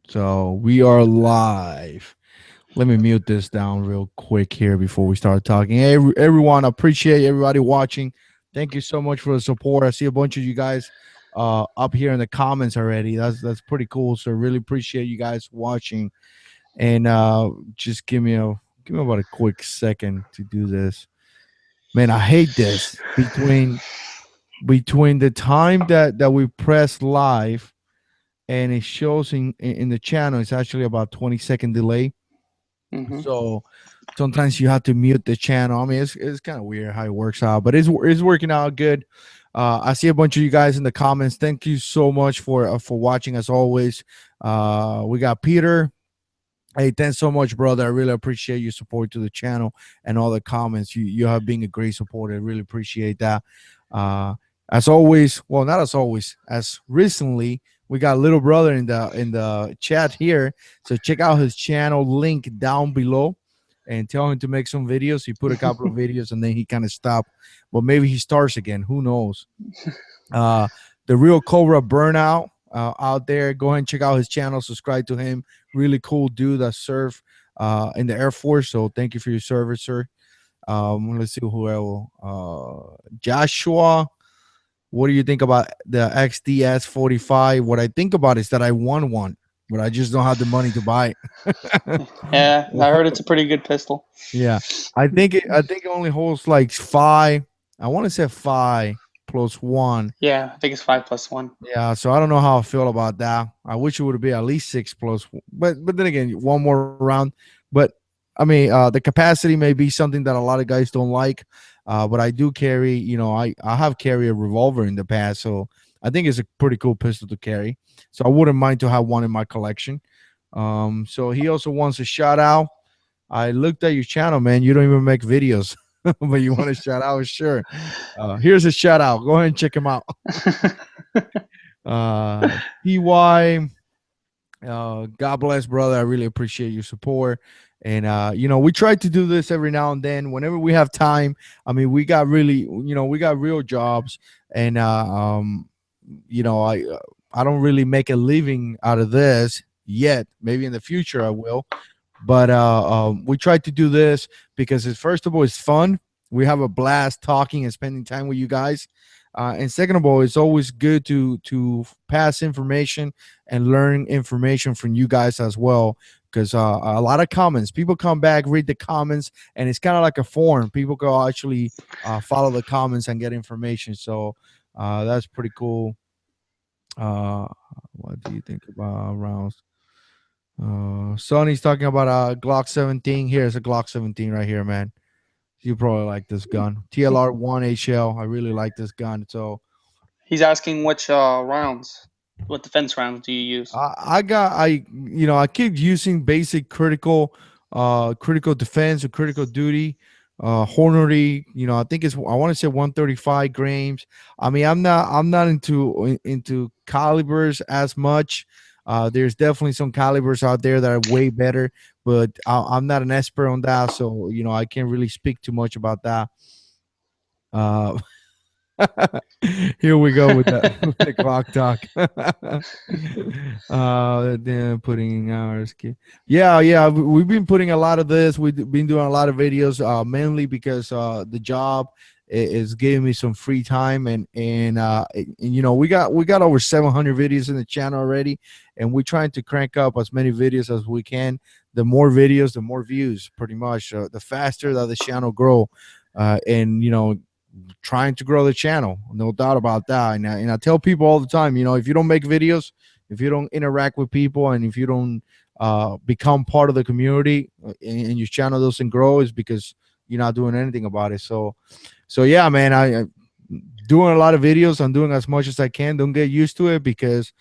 So we are live. Let me mute this down real quick here before we start talking. Hey, everyone, appreciate everybody watching. Thank you so much for the support. I see a bunch of you guys up here in the comments already. That's pretty cool. So really appreciate you guys watching. And just give me about a quick second to do this. Man, I hate this between the time that we press live and it shows in the channel. It's actually about 20-second delay. Mm-hmm. So sometimes you have to mute the channel. I mean, it's kind of weird how it works out, but it's working out good. I see a bunch of you guys in the comments. Thank you so much for watching as always. We got Peter. Hey, thanks so much, brother. I really appreciate your support to the channel and all the comments. You have been a great supporter. I really appreciate that. Uh, as always, well, not as always, as recently, we got little brother in the chat here. So check out his channel link down below and tell him to make some videos. He put a couple of videos and then he kind of stopped. But maybe he starts again. Who knows? Uh, the real Cobra Burnout out there. Go ahead and check out his channel. Subscribe to him. Really cool dude that served in the Air Force. So thank you for your service, sir. Let's see who else. Joshua. What do you think about the XDS 45? What I think about is that I won one, but I just don't have the money to buy it. Yeah, I heard it's a pretty good pistol. Yeah, I think it only holds like five. I want to say five plus one. Yeah, I think it's 5+1. Yeah, so I don't know how I feel about that. I wish it would be at least six plus, but then again, one more round. But I mean, the capacity may be something that a lot of guys don't like. But I do carry, I have carried a revolver in the past, so I think it's a pretty cool pistol to carry. So I wouldn't mind to have one in my collection. So he also wants a shout out. I looked at your channel, man. You don't even make videos, but you want a shout out? Sure. Here's a shout out. Go ahead and check him out. PY, God bless, brother. I really appreciate your support. And we try to do this every now and then whenever we have time. I mean, we got real jobs, and I don't really make a living out of this yet. Maybe in the future I will, but we try to do this because first of all, it's fun. We have a blast talking and spending time with you guys. And second of all, it's always good to pass information and learn information from you guys as well. Because a lot of comments, people come back, read the comments, and it's kind of like a forum. People go actually follow the comments and get information. So that's pretty cool. What do you think about rounds? Sonny's talking about a Glock 17. Here's a Glock 17 right here, man. You probably like this gun. TLR 1 HL. I really like this gun. So He's asking which rounds, what defense rounds do you use? I keep using basic critical defense or critical duty, Hornery. I think I want to say 135 grams. I mean, I'm not into calibers as much. There's definitely some calibers out there that are way better, but I'm not an expert on that, so I can't really speak too much about that. Uh, Here we go with the clock talk. Then putting hours. Yeah. We've been putting a lot of this. We've been doing a lot of videos, mainly because the job is giving me some free time, and we got over 700 videos in the channel already, and we're trying to crank up as many videos as we can. The more videos, the more views. Pretty much, the faster that the channel grow, and trying to grow the channel, no doubt about that. And I tell people all the time, if you don't make videos, if you don't interact with people, and if you don't become part of the community, and your channel doesn't grow, is because you're not doing anything about it. So yeah, man, I doing a lot of videos. I'm doing as much as I can. Don't get used to it, because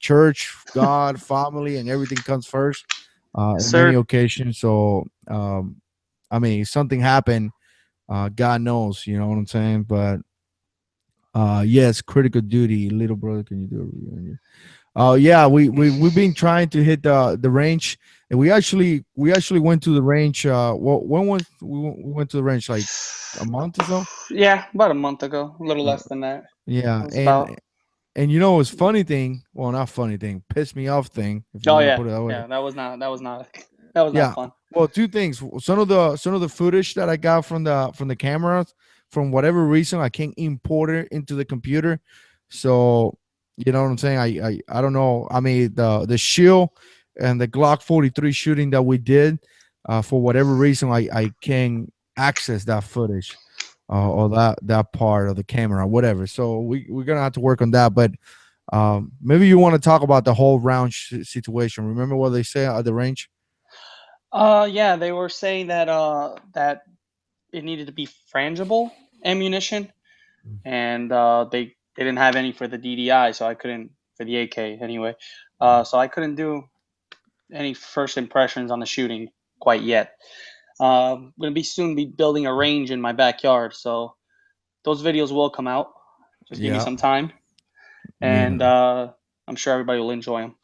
church, God, family, and everything comes first in many Sir, occasions. So I mean, if something happened, God knows, you know what I'm saying? But yes, critical duty, little brother, can you do a reunion? Oh yeah, we've been trying to hit the range, and we actually went to the range. When was we went to the range, like a month or so? yeah, about a month ago, a little Uh, less than that. yeah, It was and about. and you know, it's funny thing. Well, not funny thing. Piss me off thing, if you Oh want to yeah, put it that way. yeah. That was not Yeah. fun. Well, two things. Some of the footage that I got from the cameras, from whatever reason, I can't import it into the computer. So you know what I'm saying? I don't know. I mean, the shield and the Glock 43 shooting that we did, for whatever reason, I can't access that footage, or that part of the camera, whatever. So we're gonna have to work on that. But maybe you want to talk about the whole round situation. Remember what they say at the range? Yeah, they were saying that it needed to be frangible ammunition, and they didn't have any for the DDI, so I couldn't for the AK anyway. So I couldn't do any first impressions on the shooting quite yet. I'm gonna be soon be building a range in my backyard, so those videos will come out. Just give me Yeah. some time, Yeah. and I'm sure everybody will enjoy them.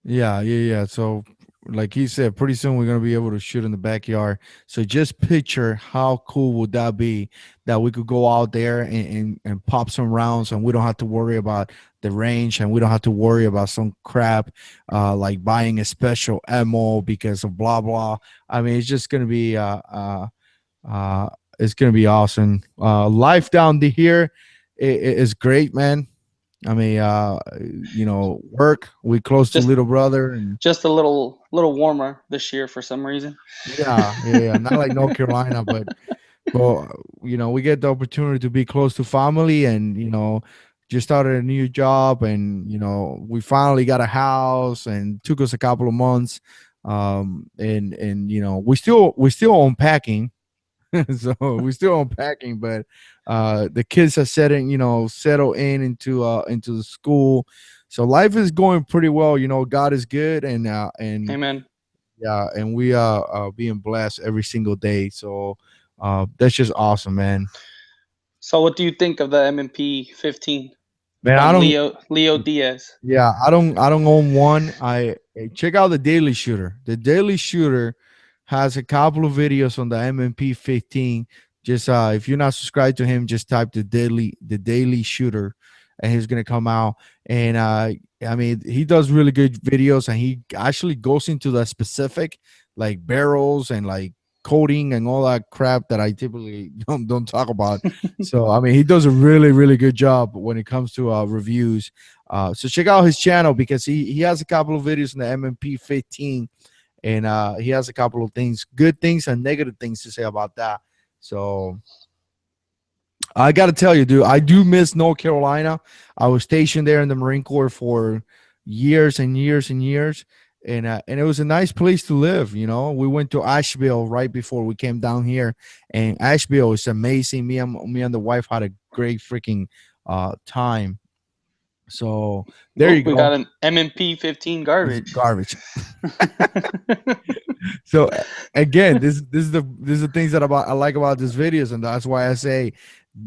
Yeah, yeah, yeah. So, like he said, pretty soon we're gonna be able to shoot in the backyard. So just picture how cool would that be that we could go out there and pop some rounds, and we don't have to worry about the range, and we don't have to worry about some crap, like buying a special ammo because of blah blah. I mean, it's just gonna be uh it's gonna be awesome. Life down here is great, man. I mean, work. We close to Just little brother, and just a little warmer this year for some reason. yeah, yeah, yeah. Not like North Carolina, but we get the opportunity to be close to family, and just started a new job, and we finally got a house, and took us a couple of months, and we still unpacking. So we're still unpacking, but the kids are settle into the school. So life is going pretty well. God is good, and Amen. yeah, and we are being blessed every single day. So that's just awesome, man. So, what do you think of the M&P 15 Man, I from don't. Leo Diaz? Yeah, I don't own one. Check out the Daily Shooter. The Daily Shooter has a couple of videos on the MMP 15. Just if you're not subscribed to him, just type the Daily Shooter, and he's gonna come out. And I mean, he does really good videos, and he actually goes into the specific, like barrels and like coding and all that crap that I typically don't talk about. So I mean, he does a really really good job when it comes to reviews. So check out his channel, because he has a couple of videos in the MMP 15, and he has a couple of things, good things and negative things to say about that. So I got to tell you, dude, I do miss North Carolina. I was stationed there in the Marine Corps for years and years and years, and it was a nice place to live. We went to Asheville right before we came down here, and Asheville is amazing. Me and the wife had a great freaking time. So there Oh, you we go. got an M&P 15 It's garbage. garbage. So again, this is the things that I like about these videos, and that's why I say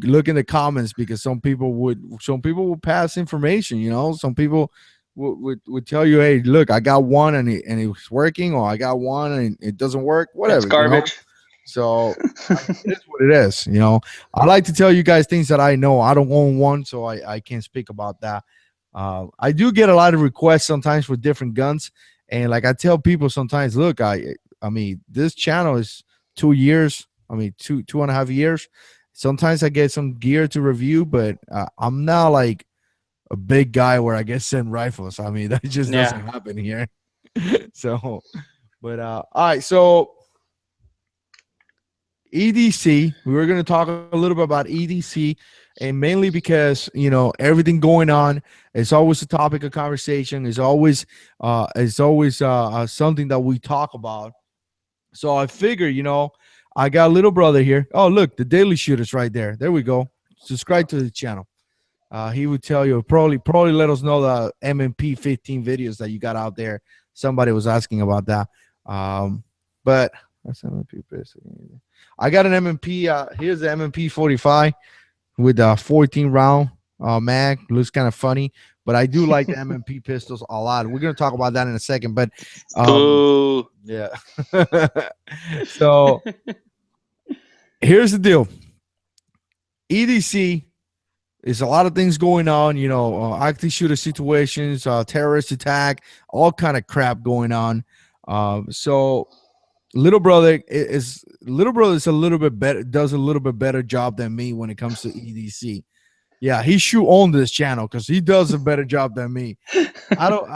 look in the comments, because some people will pass information. Some people would tell you, hey, look, I got one and it was working, or I got one and it doesn't work, That's whatever. garbage. So I mean, it is what it is. I like to tell you guys things that I know. I don't own one, so I can't speak about that. I do get a lot of requests sometimes for different guns, and like I tell people sometimes, look, I mean, this channel is 2 years. I mean, two and a half years. Sometimes I get some gear to review, but I'm not like a big guy where I get sent rifles. I mean, that just Yeah. doesn't happen here. So, but all right, so EDC. We were going to talk a little bit about EDC, and mainly because everything going on. It's always a topic of conversation. It's always something that we talk about. So I figure, I got a little brother here. Oh, look, the Daily Shooters right there. There we go. Subscribe to the channel. He would tell you, probably let us know the MMP 15 videos that you got out there. Somebody was asking about that. But that's MMP. I got an MMP. Here's the MMP 45 with a 14 round mag. Looks kind of funny, but I do like the MMP pistols a lot. We're gonna talk about that in a second. But Boo. yeah. So here's the deal. EDC. There's a lot of things going on, active shooter situations, terrorist attack, all kind of crap going on. So little brother is a little bit better, does a little bit better job than me when it comes to EDC. Yeah, he should own this channel because he does a better job than me. I don't.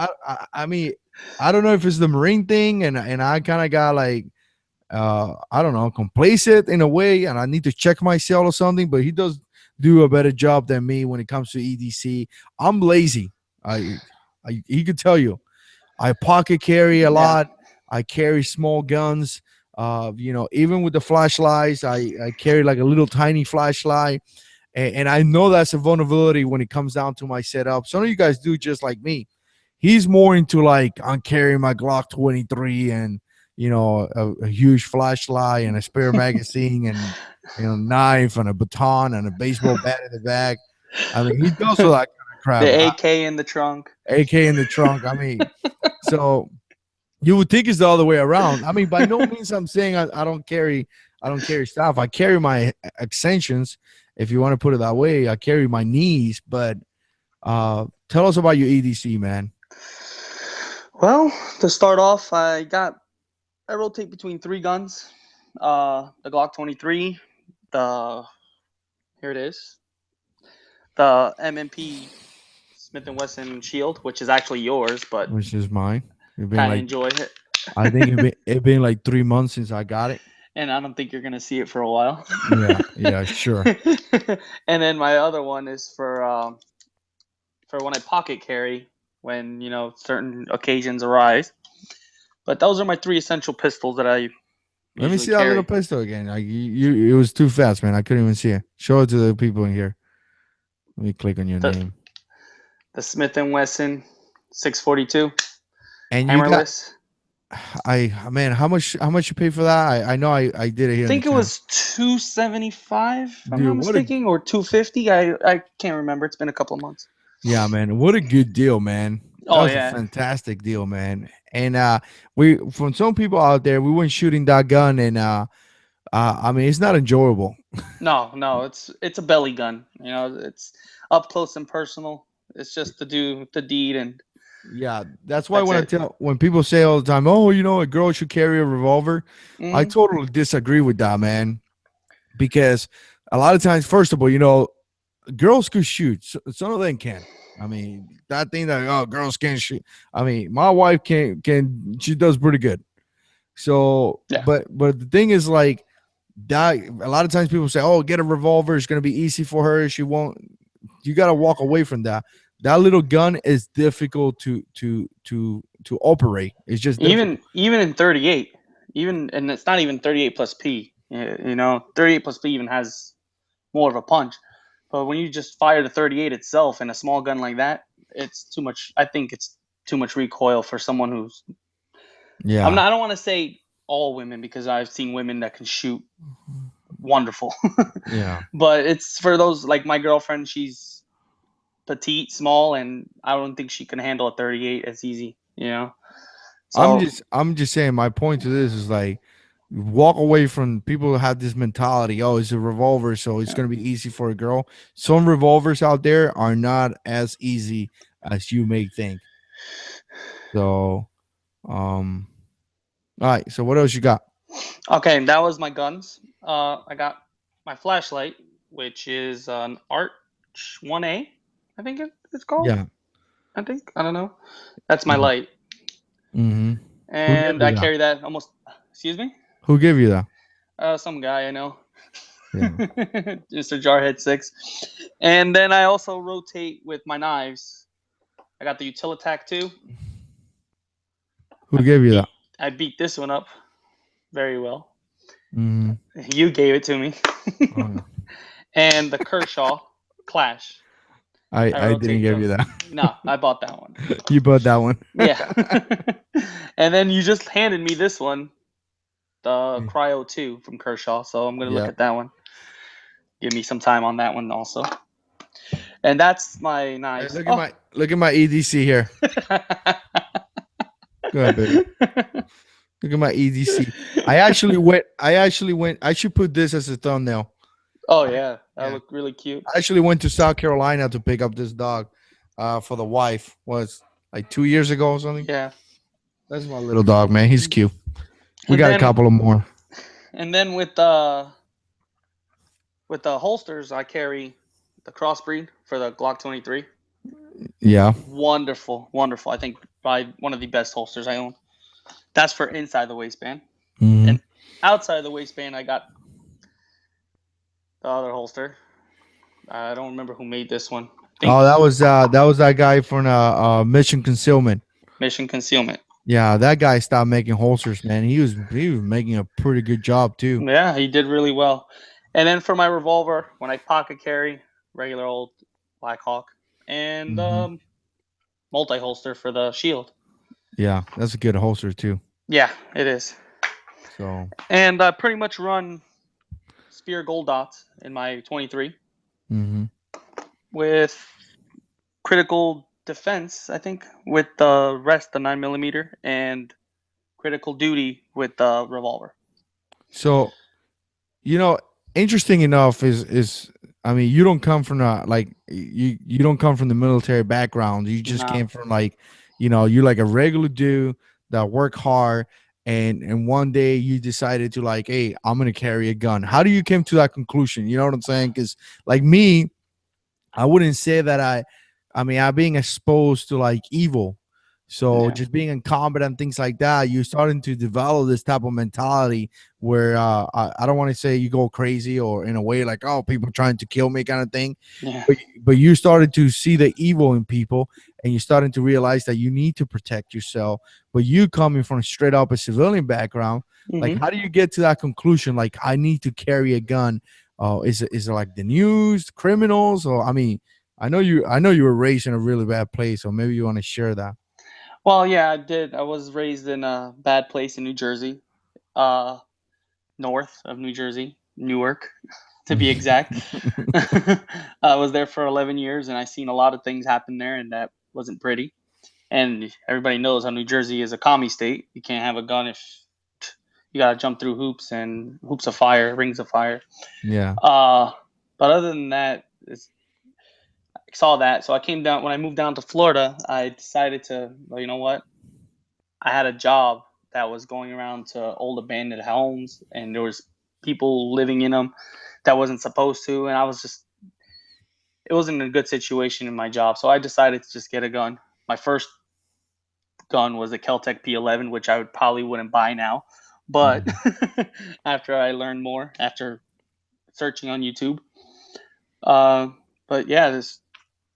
I mean, I don't know if it's the Marine thing, and I kind of got like, I don't know, complacent in a way, and I need to check myself or something. But he does do a better job than me when it comes to EDC. I'm lazy. I, he could tell you. I pocket carry a Yeah. lot. I carry small guns. Even with the flashlights, I carry like a little tiny flashlight, and I know that's a vulnerability when it comes down to my setup. Some of you guys do just like me. He's more into like I'm carrying my Glock 23 and a huge flashlight and a spare magazine and knife and a baton and a baseball bat in the back. I mean, he does all that kind of crap. The AK in the trunk. AK in the trunk. I mean, so you would think it's the other way around. I mean, by no means I'm saying I don't carry stuff. I carry my extensions, if you want to put it that way. I carry my knees, but tell us about your EDC, man. Well, to start off, I rotate between 3 guns. The Glock 23, here it is, the MMP Smith & Wesson Shield, which is actually yours, but Which is mine. kind of enjoy it. I think it been like 3 months since I got it. And I don't think you're gonna see it for a while. Yeah, sure. And then my other one is for when I pocket carry, when certain occasions arise. But those are my 3 essential pistols that I Let me see carry. that little pistol again. It was too fast, man. I couldn't even see it. Show it to the people in here. Let me click on your name. The Smith & Wesson 642 and hammerless. Man, how much you pay for that? I know I did it here. I think it was $275, if I'm not mistaken, or $250. I can't remember. It's been a couple of months. Yeah, man. What a good deal, man. That was a fantastic deal, man. And from some people out there, we went shooting that gun, and I mean, it's not enjoyable. No, it's a belly gun. It's up close and personal. It's just to do the deed. And yeah, that's why when people say all the time, oh, a girl should carry a revolver, I totally disagree with that, man. Because a lot of times, first of all, girls could shoot. Some of them can. I mean, that thing that girls can't shoot. I mean, my wife can. She does pretty good. So, yeah. but the thing is, like, that a lot of times people say, oh, get a revolver, it's going to be easy for her, she won't. You got to walk away from that. That little gun is difficult to operate. It's just even in 38, and it's not even 38 plus P. 38 plus P even has more of a punch. But when you just fire the 38 itself in a small gun like that, it's too much. I think it's too much recoil for someone who's. Yeah. I don't want to say all women, because I've seen women that can shoot wonderful. Yeah. But it's for those, like my girlfriend. She's petite, small, and I don't think she can handle a 38 as easy. So, I'm just saying. My point to this is like, walk away from people who have this mentality. Oh, it's a revolver, so it's going to be easy for a girl. Some revolvers out there are not as easy as you may think. So, all right. So what else you got? Okay, that was my guns. I got my flashlight, which is an Arch 1A, I think it's called. Yeah. I don't know. That's my light. Mm-hmm. And I carry that almost. Excuse me? Who gave you that? Some guy I know. Yeah. Mr. JH6. And then I also rotate with my knives. I got the Utilitac 2. Who gave you that? I beat this one up very well. Mm-hmm. You gave it to me. And the Kershaw Clash. I didn't give you that. No, I bought that one. You bought that one. Yeah. And then you just handed me this one, the Cryo 2 from Kershaw. So I'm going to look at that one. Give me some time on that one also. And that's my knife. Hey, look at my EDC here. Go ahead, baby. Look at my EDC. I actually went. I should put this as a thumbnail. Oh yeah, that Yeah. looked really cute. I actually went to South Carolina to pick up this dog for the wife. Was like 2 years ago or something. Yeah, That's my little dog, man. He's cute. We and got a then couple of more. with the holsters, I carry the crossbreed for the Glock 23. Yeah. Wonderful, wonderful. I think probably one of the best holsters I own. That's for inside the waistband. Hmm. And outside the waistband, I got the other holster. I don't remember who made this one. I think Oh, that was that guy from Mission Concealment. Mission Concealment. Yeah, that guy stopped making holsters, man. He was making a pretty good job too. Yeah, he did really well. And then for my revolver, when I pocket carry, regular old Black Hawk, and Hmm. multi holster for the shield. Yeah, that's a good holster too. Yeah, it is. So. And I pretty much run Spear Gold Dots in my 23 Hmm. with critical defense, I think, with the rest, the 9mm, and critical duty with the revolver. So you know, interesting enough is I mean, you don't come from you don't come from the military background. You just Nah. came from like, you're like a regular dude that work hard, and one day you decided to like, hey, I'm gonna carry a gun. How do you came to that conclusion? You know what I'm saying? Because like me, I wouldn't say that I mean, I'm being exposed to like evil. So Yeah. just being in combat and things like that, you're starting to develop this type of mentality where I don't want to say you go crazy or in a way like, oh, people trying to kill me kind of thing. Yeah. But you started to see the evil in people, and you're starting to realize that you need to protect yourself. But you coming from straight up a civilian background, like Hmm. how do you get to that conclusion? Like I need to carry a gun. Is it like the news, criminals, or I mean, I know you were raised in a really bad place, so maybe you want to share that. Well, yeah, I did. I was raised in a bad place in New Jersey, uh, north of New Jersey, Newark, to be exact. I was there for 11 years, and I seen a lot of things happen there, and that wasn't pretty. And everybody knows how New Jersey is a commie state. You can't have a gun if you gotta jump through hoops and hoops of fire, rings of fire. Yeah. Uh, but other than that, I saw that. So I came down when I moved down to Florida. I decided to, well, you know what? I had a job that was going around to old abandoned homes, and there was people living in them that wasn't supposed to, and I was just it wasn't a good situation in my job. So I decided to just get a gun. My first gun was a Keltec P11, which I would probably wouldn't buy now, but Mhm. after I learned more, after searching on YouTube, uh, but yeah, this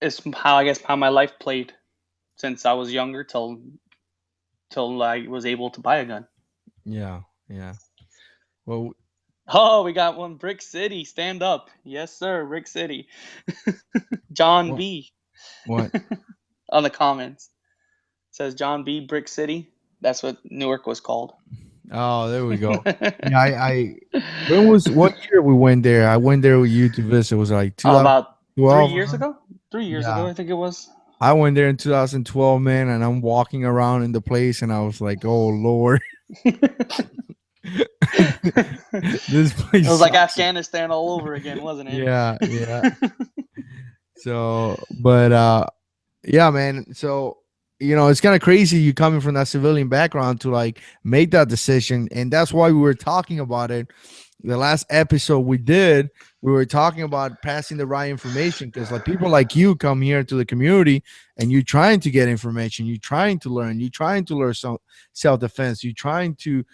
is how I guess how my life played since I was younger till I was able to buy a gun. Yeah. Yeah. Well, Oh, we got one. Brick City, stand up. Yes, sir. Brick City. John what? B. What? on the comments says John B. Brick City. That's what Newark was called. Oh, there we go. Yeah, when was what year we went there? I went there with you to visit. It was like About 3 2012 or years something. ago. 3 years ago, Yeah. I think it was. I went there in 2012, man, and I'm walking around in the place, and I was like, "Oh Lord, this It place was like sucks." Afghanistan all over again, wasn't Yeah, yeah. it? So, but yeah, man. So, it's kind of crazy you coming from that civilian background to like make that decision. And that's why we were talking about it. The last episode we did, we were talking about passing the right information because like people like you come here to the community and you're trying to get information, you're trying to learn some self-defense, you're trying to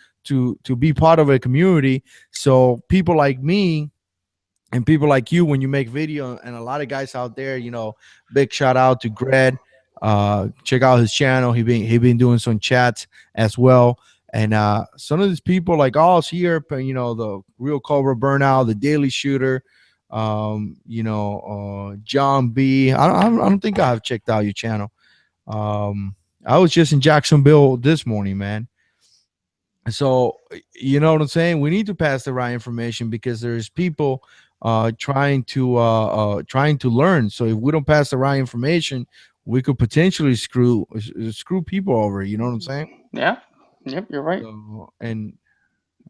be part of a community. So people like me and people like you when you make video and a lot of guys out there, big shout out to Greg. Check out his channel. He been doing some chats as well. And some of these people like us here, the real Cobra Burnout, the Daily Shooter, John B. I don't think I have checked out your channel. I was just in Jacksonville this morning, man. So you know what I'm saying? We need to pass the right information because there's people trying to learn. So if we don't pass the right information, we could potentially screw people over. You know what I'm saying? Yeah. Yep, you're right. So and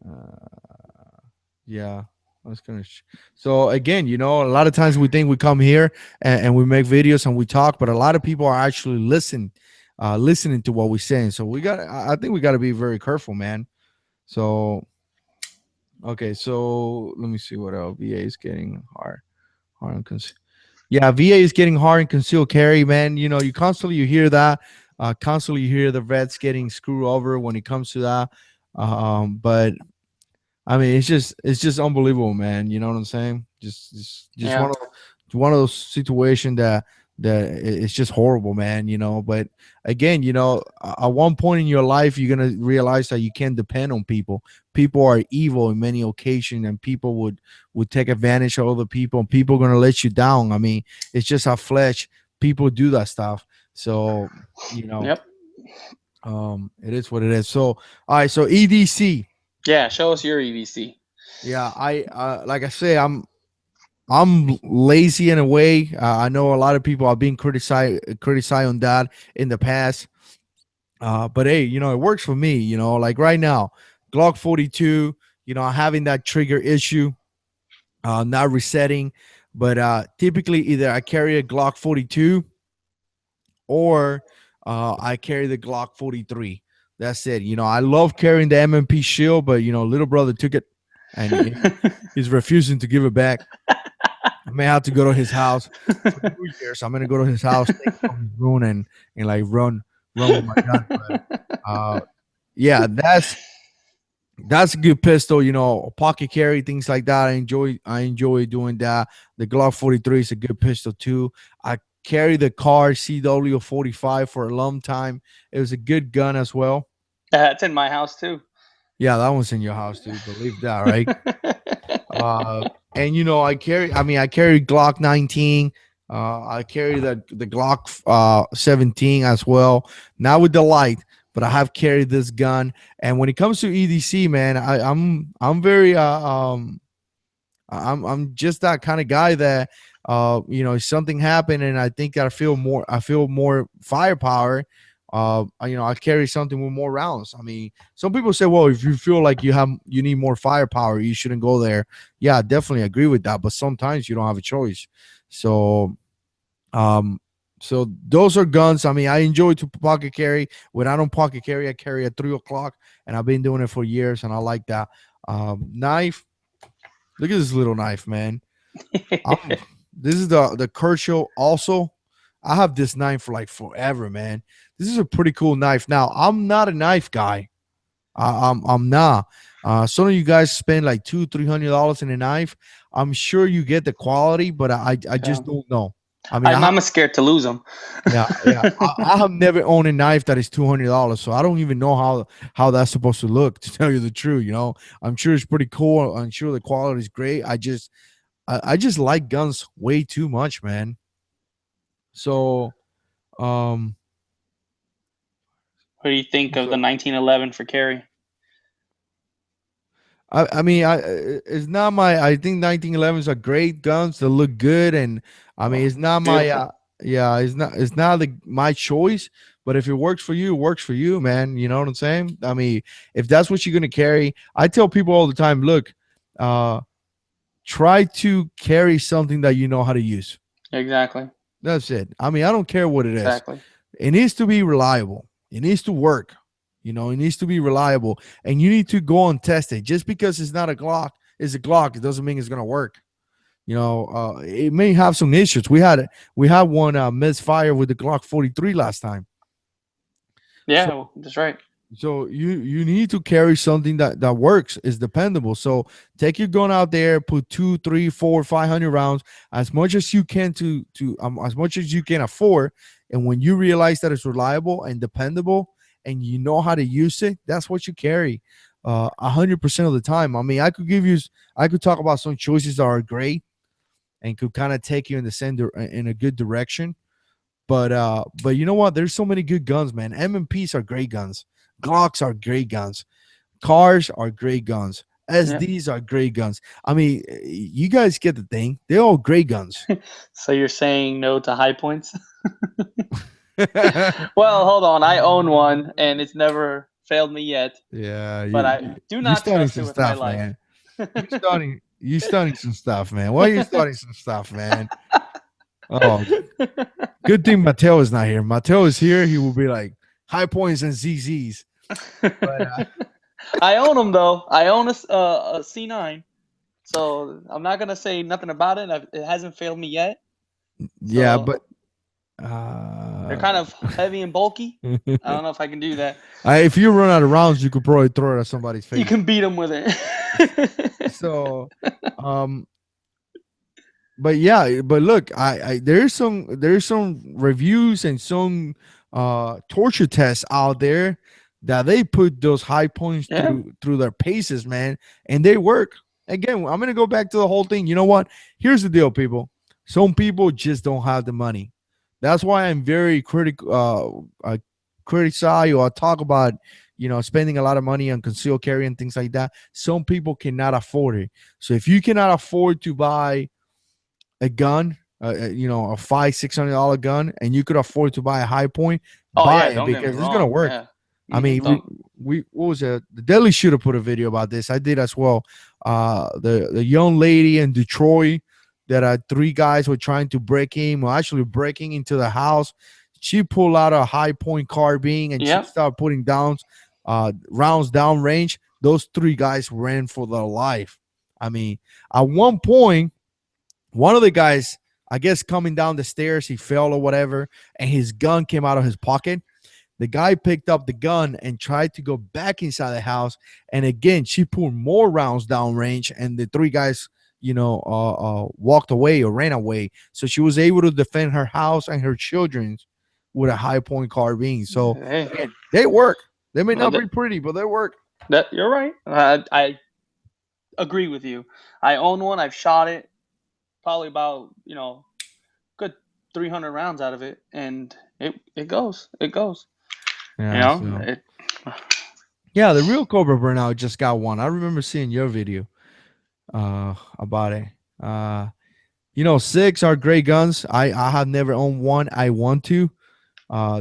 uh, yeah. That's gonna. So again, a lot of times we think we come here and we make videos and we talk, but a lot of people are actually listening to what we're saying. So we got. I think we got to be very careful, man. So okay, so let me see what else. VA is getting hard and yeah, VA is getting hard and concealed carry, man. You hear that. Constantly you hear the vets getting screwed over when it comes to that. But I mean, it's just unbelievable, man. You know what I'm saying? Just Yeah. one of those situations it's just horrible, man. But again, at one point in your life, you're gonna realize that you can't depend on people. People are evil in many occasions, and people would take advantage of other people, and people are gonna let you down. I mean, it's just our flesh. People do that stuff. So you know, Yep. it is what it is. So all right, so EDC. Yeah. Show us your EVC. Yeah, I like I say, I'm lazy in a way. I know a lot of people have been criticized on that in the past. But hey, it works for me. Like right now, Glock 42. Having that trigger issue, not resetting. But typically, either I carry a Glock 42 or I carry the Glock 43. That's it. I love carrying the MMP shield, but little brother took it, and he's refusing to give it back. I may have to go to his house for New Year's. I'm gonna go to his house, take it from his room, and like run with my gun. But yeah, that's a good pistol. Pocket carry, things like that. I enjoy doing that. The Glock 43 is a good pistol too. I carry the car CW 45 for a long time. It was a good gun as well. That's in my house too. Yeah, that one's in your house too. Believe that, right? Uh, and I carry Glock 19. I carry the Glock 17 as well. Not with the light, but I have carried this gun. And when it comes to EDC, man, I'm very I'm just that kind of guy that if something happened and I think I feel more firepower. I carry something with more rounds. I mean, some people say, well, if you feel like you need more firepower, you shouldn't go there. Yeah, I definitely agree with that. But sometimes you don't have a choice. So um so those are guns. I mean, I enjoy to pocket carry. When I don't pocket carry, I carry at 3 o'clock, and I've been doing it for years, and I like that. Knife. Look at this little knife, man. I'm This is the Kershaw also. I have this knife for like forever, man. This is a pretty cool knife. Now, I'm not a knife guy. I'm not. Some of you guys spend like $200-300 in a knife. I'm sure you get the quality, but I Yeah. just don't know. I mean, I'm scared to lose them. yeah. I have never owned a knife that is $200, so I don't even know how that's supposed to look. To tell you the truth, I'm sure it's pretty cool. I'm sure the quality is great. I just like guns way too much, man. So, um, What do you think of the so 1911 for carry? I mean, it's not my. I think 1911s are great guns. They look good, and I mean, Oh, it's not my. beautiful. Yeah, it's not my choice. But if it works for you, it works for you, man. You know what I'm saying? I mean, if that's what you're gonna carry, I tell people all the time, look, uh, try to carry something that you know how to use. Exactly. That's it. I mean, I don't care what it is. Exactly. It needs to be reliable. It needs to work. It needs to be reliable, and you need to go and test it. Just because it's not a Glock, it's a Glock. It doesn't mean it's gonna work. It may have some issues. We had one misfire with the Glock 43 last time. So Yeah, that's right. you need to carry something that works, is dependable. So take your gun out there, put 2 3 4 500 rounds, as much as you can to as much as you can afford. And when you realize that it's reliable and dependable and you know how to use it, that's what you carry 100% of the time. I mean, I could talk about some choices that are great and could kind of take you in the center in a good direction. But you know what? There's so many good guns, man. MMPs are great guns. Glocks are great guns. Cars are great guns. Yeah. SDs are great guns. I mean, you guys get the thing. They're all great guns. So you're saying no to high points? Well, hold on. I own one, and it's never failed me yet. Yeah, But you, I you do you're not starting trust it some with my stuff, life. man. You're starting. You studying some stuff, man. Why are you studying some stuff, man? Oh, good thing Mateo is not here. Mateo is here, he will be like high points and ZZs. But I own them though. I own a C9, so I'm not gonna say nothing about it. It hasn't failed me yet. yeah, So but they're kind of heavy and bulky. I don't know if I can do that. if you run out of rounds, you could probably throw it at somebody's You face. can beat them with it. So, um, but yeah, but look, there's some reviews and some torture tests out there that they put those high points Yeah. through their paces, man, and they work. Again, I'm gonna go back to the whole thing. You know what? Here's the deal, people. Some people just don't have the money. That's why I'm very critical. Criticize or talk about spending a lot of money on concealed carry and things like that. Some people cannot afford it. So if you cannot afford to buy a gun, a $500-$600 gun, and you could afford to buy a high point, Oh buy yeah, it don't get me because it's gonna wrong. work. Yeah. I mean, Don't. we what was it? The Deadly Shooter put a video about this. I did as well. The young lady in Detroit that three guys were trying to break in, or actually breaking into the house. She pulled out a high point carbine and she Yep. started putting rounds down range. Those three guys ran for their life. I mean, at one point, one of the guys, I guess, coming down the stairs, he fell or whatever, and his gun came out of his pocket. The guy picked up the gun and tried to go back inside the house. And again, she pulled more rounds down range, and the three guys, walked away or ran away. So she was able to defend her house and her children with a high point carbine. So Hey, again, they work. They may well, not be pretty, but they work. that you're right. I agree with you. I own one. I've shot it probably about good 300 rounds out of it, and it goes. It goes. You Yeah. know, So it, yeah, the real Cobra Burnout just got one. I remember seeing your video about it. Six are great guns. I have never owned one. I want to.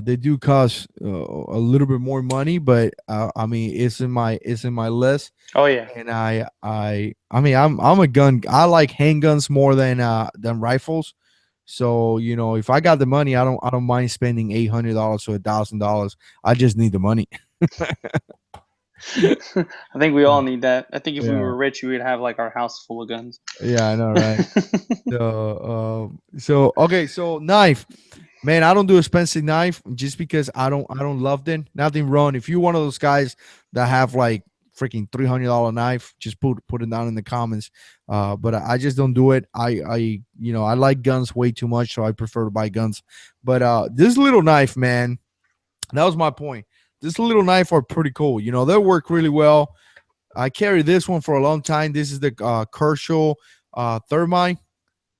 They do cost a little bit more money, but I mean, it's in my list. oh yeah. And I mean, I'm a gun. I like handguns more than rifles. So if I got the money, I don't mind spending $800 or $1,000. I just need the money. I think we all need that. I think if we Yeah, were rich, we would have like our house full of guns. yeah, I know, right? So okay, so knife, man. I don't do expensive knife just because I don't love them. Nothing wrong. If you're one of those guys that have like freaking $300 knife, just put it down in the comments. But I just don't do it. I like guns way too much, so I prefer to buy guns. But this little knife, man, that was my point. This little knife are pretty cool. They work really well. I carry this one for a long time. This is the Kershaw Thermite.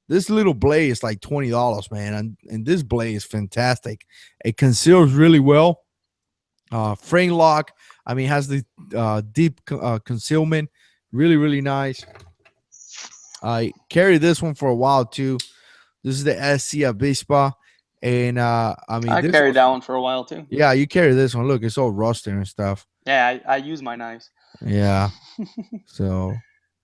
This little blade is like $20, man, and this blade is fantastic. It conceals really well. Frame lock. I mean, has the deep concealment. Really, really nice. I carry this one for a while too. This is the SC Avispa, and I mean I this carried one. that one for a while too. Yeah, you carry this one. Look, it's all rusted and stuff. Yeah, I use my knives. Yeah. So,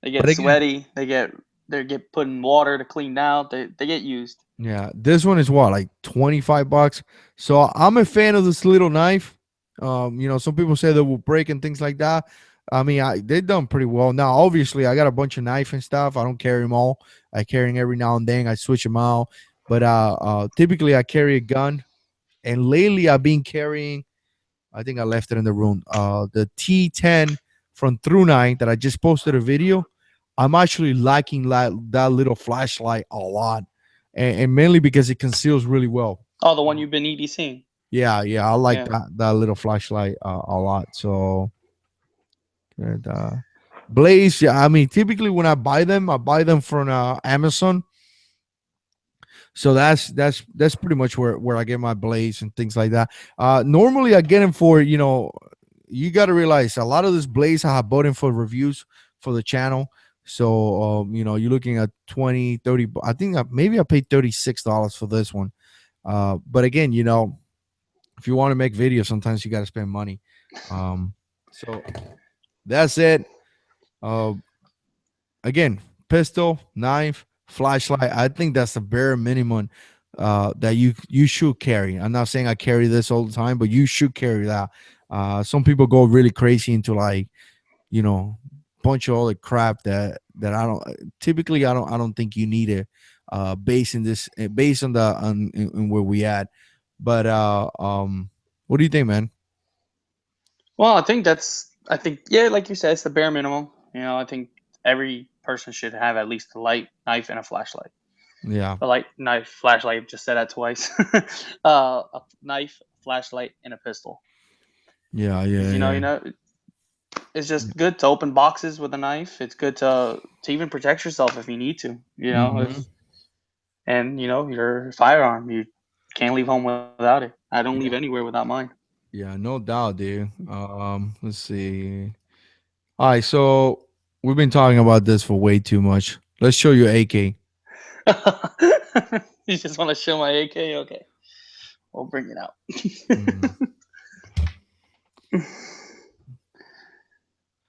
They but get again, sweaty. They get put in water to clean out. They get used. yeah, this one is what, like $25. So I'm a fan of this little knife. Some people say they will break and things like that. I mean, they've done pretty well. Now, obviously, I got a bunch of knife and stuff. I don't carry them all. I carry them every now and then. I switch them out. But typically, I carry a gun. And lately, I've been carrying. I think I left it in the room. The T10 from Through Nine that I just posted a video. I'm actually liking that little flashlight a lot, and mainly because it conceals really well. Oh, the one you've been EDCing. Yeah, yeah, I like Yeah. that little flashlight a lot. So, and, Blaze, yeah, I mean, typically when I buy them from Amazon. So that's pretty much where I get my Blaze and things like that. Normally I get them for you got to realize a lot of this Blaze I have bought in for reviews for the channel. So you're looking at 20, 30. I think maybe I paid $36 for this one. But again, if you want to make videos, sometimes you got to spend money. So that's it. Uh, Again, pistol, knife, flashlight. I think that's the bare minimum that you should carry. I'm not saying I carry this all the time, but you should carry that. Some people go really crazy into like, bunch of all the crap that I don't typically I don't think you need it based in this based on the on in where we at. But what do you think, man? Well, I think, yeah, like you said, it's the bare minimum. I think every person should have at least a light, knife, and a flashlight. Yeah, A light, knife, flashlight. Just said that twice. A knife, flashlight, and a pistol. yeah, Because yeah, yeah. it's just good to open boxes with a knife. It's good to even protect yourself if you need to. Mm-hmm. If and your firearm, you can't leave home without it. I don't leave Yeah, anywhere without mine. yeah, no doubt, dude. Let's see. All right, so we've been talking about this for way too much. Let's show you AK. You just want to show my AK? Okay, we'll bring it out. Mm.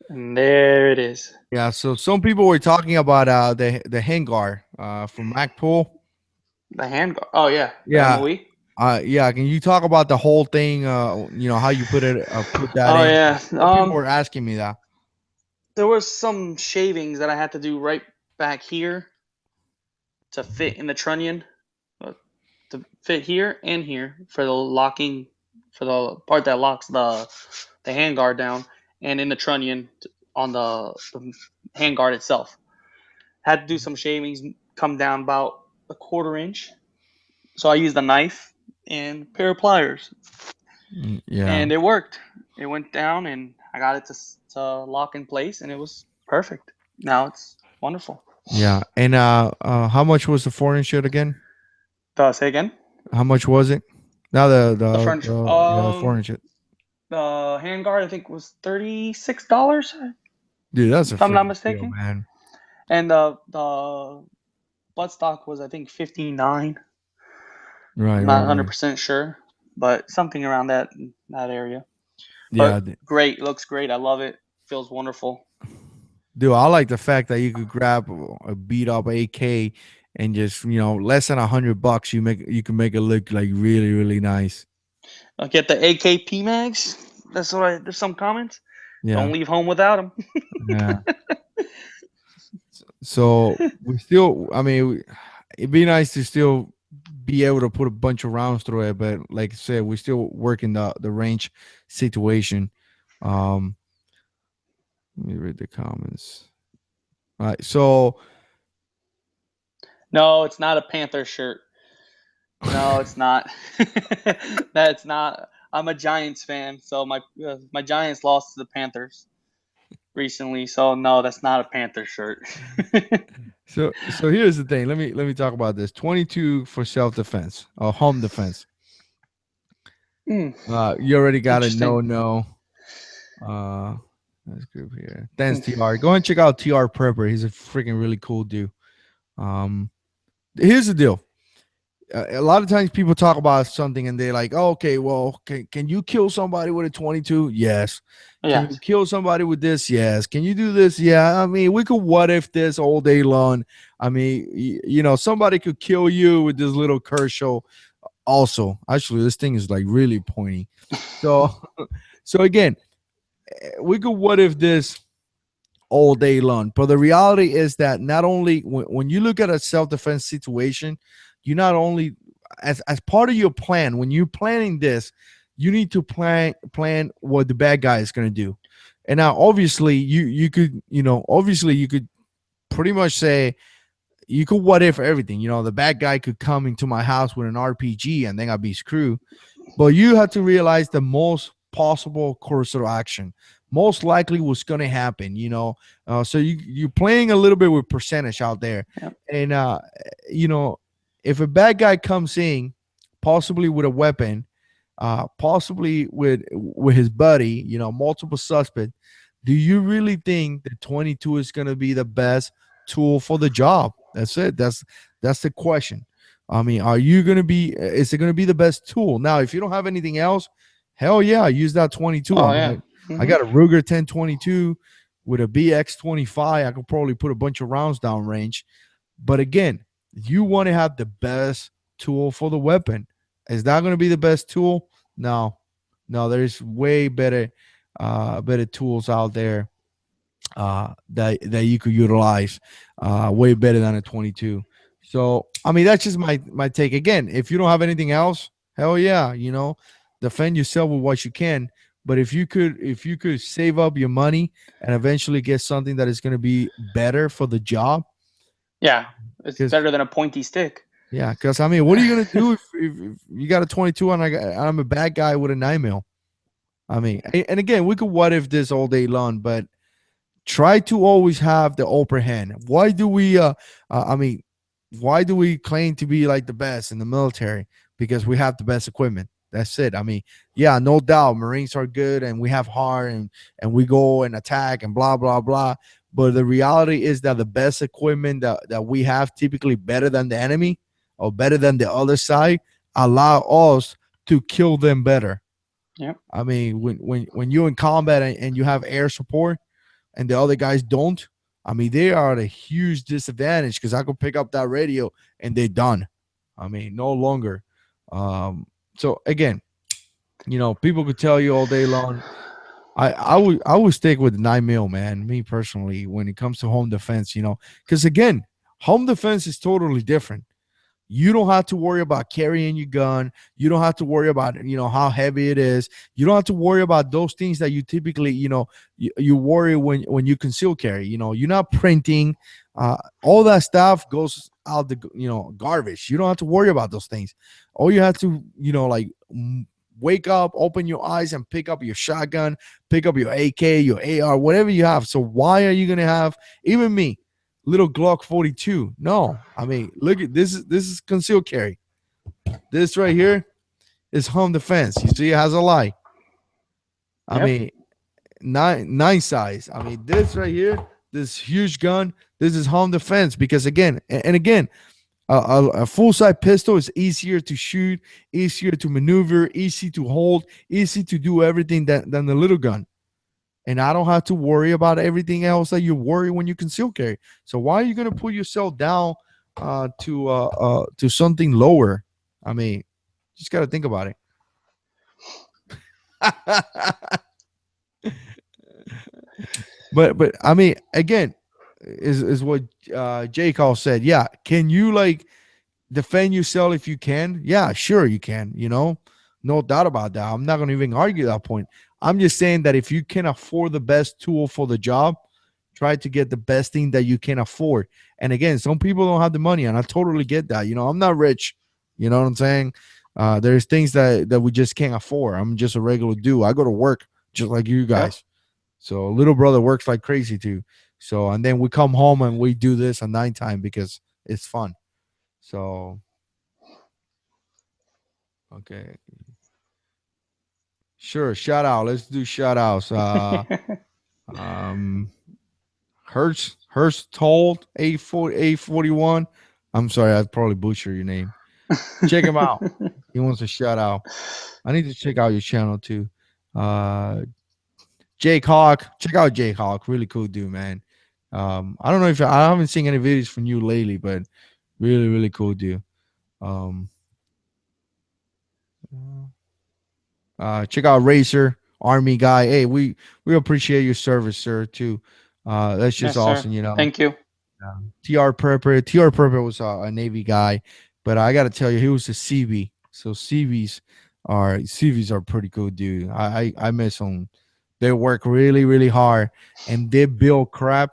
And there it is. Yeah, so some people were talking about the handguard from MacPool. The handguard. Oh yeah, the Yeah, MOE. yeah. Can you talk about the whole thing? How you put that Oh in? yeah. Some people were asking me that. There was some shavings that I had to do right back here to fit in the trunnion, uh, to fit here and here for the locking, for the part that locks the handguard down, and in the trunnion on the handguard itself. Had to do some shavings, come down about a quarter inch. So I used a knife and a pair of pliers, Yeah, and it worked. It went down, and I got it to lock in place, and it was perfect. Now it's wonderful. yeah. And how much was the 4-inch shit again? Say again. How much was it? Now The French, yeah, the 4-inch shit. the handguard I think was $36, Dude, that's a if I'm not freaking deal, mistaken, man. and the buttstock was I think 59. Right, I'm not right, 100 right. percent sure, but something around that area. Yeah, But great, looks great. I love it. Feels wonderful. dude, I like the fact that you could grab a beat up AK and just less than $100, you can make it look like really really nice. I'll get the AKP mags. That's what I. There's some comments. Don't Yeah, leave home without them. yeah. So we still, I mean, it'd be nice to still be able to put a bunch of rounds through it, but like I said, we're still working the range situation. Um, let me read the comments. All right, so No, it's not a Panther shirt. No, it's not. That's not. I'm a Giants fan, so my Giants lost to the Panthers recently. So no, that's not a Panther shirt. so here's the thing. Let me talk about this. 22 for self defense or home defense. Hmm, You already got a interesting. no. Uh, that's group here. Thanks, Hmm. TR. Go and check out TR Prepper. He's a freaking really cool dude. Um, here's the deal. A lot of times people talk about something and they're like, oh, okay, well, can you kill somebody with a 22? Yes. Can you Yes. kill somebody with this? Yes. Can you do this? Yeah. I mean, we could what if this all day long. I mean, somebody could kill you with this little Kershaw. Also, actually, this thing is like really pointy. So, so again, we could what if this all day long. But the reality is that not only when you look at a self-defense situation, you not only as part of your plan, when you're planning this, you need to plan what the bad guy is going to do. And now obviously you could, obviously you could pretty much say you could what if everything. The bad guy could come into my house with an RPG and then I'd be screwed. But you have to realize the most possible course of action, most likely what's going to happen. So you're playing a little bit with percentage out there, Yep. and you know, if a bad guy comes in, possibly with a weapon, possibly with his buddy, multiple suspect. Do you really think that 22 is going to be the best tool for the job? That's it. That's the question. I mean, are you going to be? Is it going to be the best tool? Now, if you don't have anything else, hell yeah, use that 22. I Oh mean, yeah. I Hmm. got a Ruger 1022. With a BX-25, I could probably put a bunch of rounds down range. But again, you want to have the best tool for the weapon. Is that going to be the best tool? No, no. There's way better tools out there that you could utilize way better than a 22. So I mean, that's just my take. Again, if you don't have anything else, hell yeah, defend yourself with what you can. But if you could save up your money and eventually get something that is going to be better for the job, Yeah, it's because better than a pointy stick. yeah, because I mean, what are you gonna do if you got a 22 and I'm a bad guy with a 9 mil? I mean, and again, we could what if this all day long, but try to always have the upper hand. Why do we? I mean, why do we claim to be like the best in the military? Because we have the best equipment. That's it. I mean, yeah, no doubt, Marines are good, and we have heart, and we go and attack and blah blah blah. But the reality is that the best equipment that we have, typically better than the enemy or better than the other side, allow us to kill them better. Yep. I mean, when you're in combat and you have air support and the other guys don't, I mean, they are at a huge disadvantage because I could pick up that radio and they're done. I mean, no longer. So again, people could tell you all day long. I would stick with 9 mil, man. Me personally, when it comes to home defense, because again, home defense is totally different. You don't have to worry about carrying your gun. You don't have to worry about how heavy it is. You don't have to worry about those things that you typically you worry when you conceal carry. You're not printing. All that stuff goes out the garbage. You don't have to worry about those things. All you have to wake up, open your eyes, and pick up your shotgun, pick up your AK, your AR, whatever you have. So why are you gonna have even me? Little Glock 42. No, I mean, look at this. This is concealed carry. This right here is home defense. You see, it has a light. I Yep. mean, nine size. I mean, this right here, this huge gun. This is home defense because again, and again, a full size pistol is easier to shoot, easier to maneuver, easy to hold, easy to do everything than the little gun. And I don't have to worry about everything else that you worry when you conceal carry. So why are you going to put yourself down to something lower? I mean, just got to think about it. but I mean, again, is what J. Call said. Yeah, can you like defend yourself if you can? Yeah, sure you can. No doubt about that. I'm not going to even argue that point. I'm just saying that if you can afford the best tool for the job, try to get the best thing that you can afford. And again, some people don't have the money, and I totally get that. I'm not rich. You know what I'm saying? There's things that we just can't afford. I'm just a regular dude. I go to work just like you Yep. guys. So little brother works like crazy too. So and then we come home and we do this at nighttime because it's fun. So okay. Sure, shout out. Let's do shout outs. Um Hurst told A41. I'm sorry, I probably butchered your name. Check him out. He wants a shout out. I need to check out your channel too. Uh Jake Hawk. Check out Jake Hawk. Really cool dude, man. I don't know if I haven't seen any videos from you lately, but really, really cool dude. Um check out Racer, Army guy. Hey, we appreciate your service, sir, too. That's just Yes, sir. awesome. Thank you. TR Prepper was a Navy guy, but I got to tell you, he was a CV. So CVs are pretty cool, dude. I miss them. They work really, really hard, and they build crap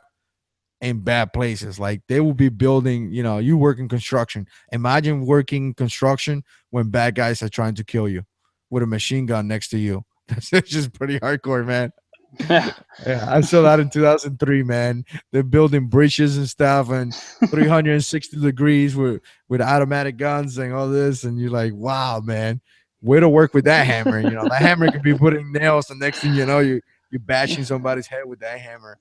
in bad places. Like they will be building, you work in construction. Imagine working construction when bad guys are trying to kill you with a machine gun next to you. That's just pretty hardcore, man. Yeah. Yeah, I saw that in 2003, man. They're building bridges and stuff and 360 degrees with automatic guns and all this. And you're like, wow, man, way to work with that hammer. That hammer could be putting nails. The next thing you know, you're bashing somebody's head with that hammer.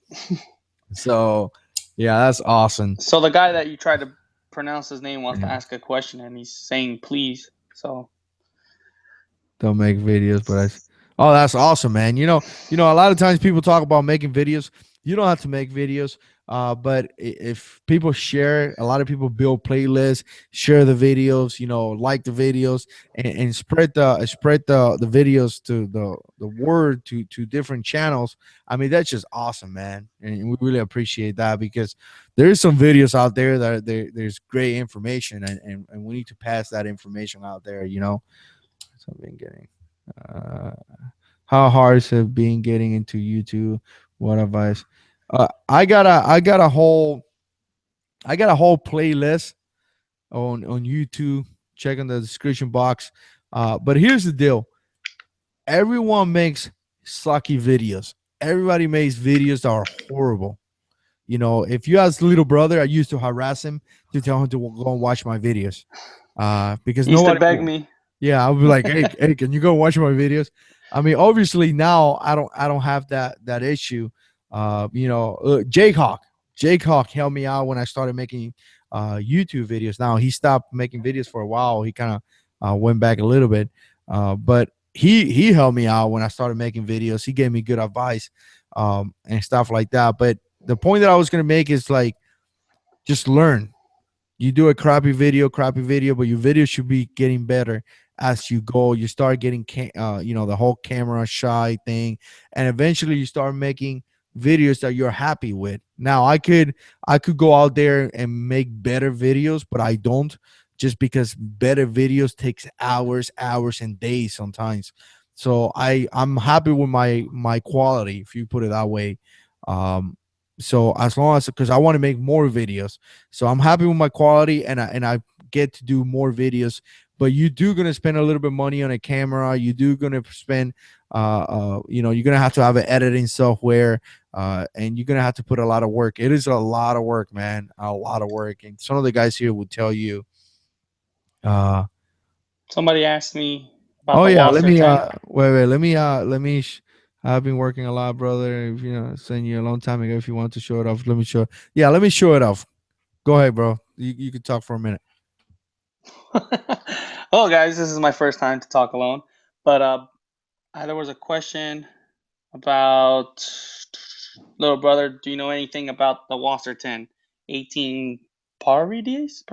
So, yeah, that's awesome. So the guy that you tried to pronounce his name wants to Yeah. ask a question, and he's saying please. So Don't make videos, but oh, that's awesome, man. A lot of times people talk about making videos. You don't have to make videos, but if people share, a lot of people build playlists, share the videos, like the videos, and spread the videos to the word to different channels. I mean, that's just awesome, man, and we really appreciate that because there's some videos out there that there's great information, and we need to pass that information out there. So I've been getting. Uh, how hard is it being getting into YouTube? What advice? I got a whole playlist on YouTube. Check in the description box. But here's the deal: everyone makes sucky videos. Everybody makes videos that are horrible. If you ask little brother, I used to harass him to tell him to go and watch my videos. Because He used to nobody beg me. Yeah, I would be like, hey, can you go watch my videos? I mean, obviously now I don't have that issue. Jake Hawk helped me out when I started making YouTube videos. Now he stopped making videos for a while. He kind of went back a little bit, but he helped me out when I started making videos. He gave me good advice and stuff like that. But the point that I was gonna make is like, just learn. You do a crappy video, but your video should be getting better as you go. You start getting the whole camera shy thing, and eventually you start making videos that you're happy with. Now I could go out there and make better videos, but I don't, just because better videos takes hours and days sometimes. So I'm happy with my quality, if you put it that way. um so as long as, because I want to make more videos, so I'm happy with my quality, and I get to do more videos. But you do gonna spend a little bit of money on a camera. You do gonna spend, you're gonna have to have an editing software, and you're gonna have to put a lot of work. It is a lot of work, man, a lot of work. And some of the guys here would tell you. Uh, Somebody asked me about oh the yeah, let Wasser me 10. wait, I've been working a lot, brother. If send you a long time ago. If you want to show it off, let me show. Yeah, let me show it off. Go ahead, bro. You can talk for a minute. Oh, guys, this is my first time to talk alone. But there was a question about little brother. Do you know anything about the Wasser 10? 18 Paredes?